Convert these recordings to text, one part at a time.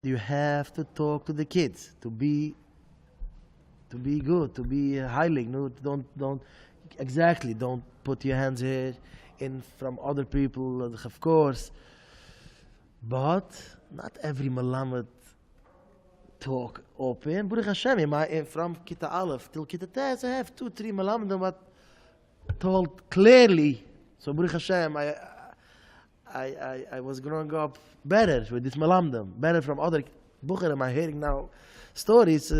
you have to talk to the kids to be good, to be heilig. No, don't exactly. Don't put your hands here in from other people, of course. But not every Malamed talk open. Baruch Hashem, from Kita Aleph till Kita Tes, I have 2-3 Malamedim what told clearly. So Baruch Hashem, I was growing up better with this Malamedim, better from other Bukhara. I'm hearing now stories.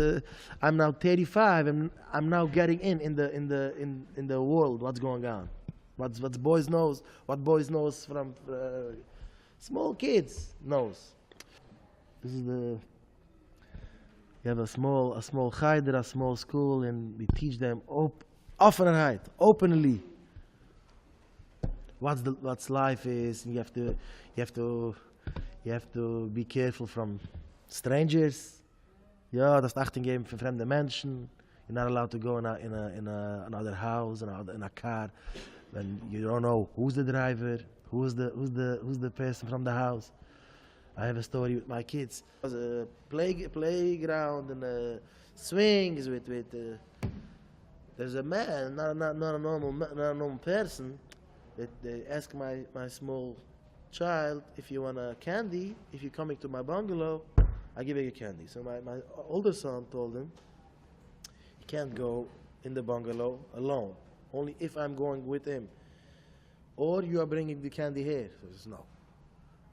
I'm now 35, and I'm now getting in the world. What's going on? What boys knows? What boys knows from small kids knows. This is the. You have a small cheder, a small school, and we teach them offenheit, openly. What's life is. And you have to be careful from strangers. Ja, das Achtung geben für fremde Menschen. You're not allowed to go in another house, in a car, when you don't know who's the driver, who's the person from the house. I have a story with my kids. It was a playground and swings with there's a man, not a normal person. They ask my small child, if you want a candy, if you're coming to my bungalow, I give you a candy. So my older son told him, he can't go in the bungalow alone, only if I'm going with him. Or you are bringing the candy here. So he says, no.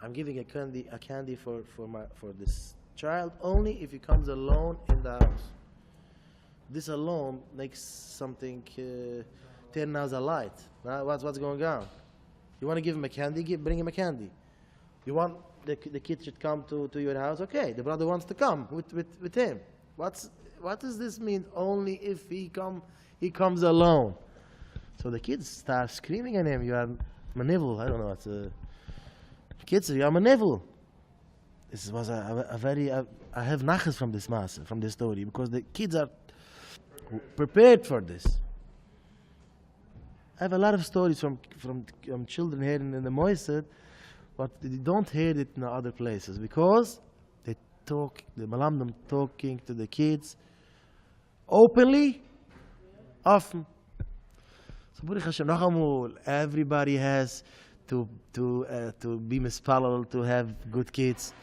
I'm giving a candy for this child only if he comes alone in the house. This alone makes something turn as a light. What's going on? You want to give him a candy? Bring him a candy. You want the kid should come to your house? Okay, the brother wants to come with him. What does this mean? Only if he comes alone. So the kids start screaming at him. You are manivul. I don't know what's kids, you are manivul. This was a very. I have nachas from this mass, from this story, because the kids are prepared for this. I have a lot of stories from children here in the Moised, but they don't hear it in other places because they talk, the Malamdim talking to the kids openly, often. So Baruch Hashem, noch einmal, everybody has to be mispalal, to have good kids.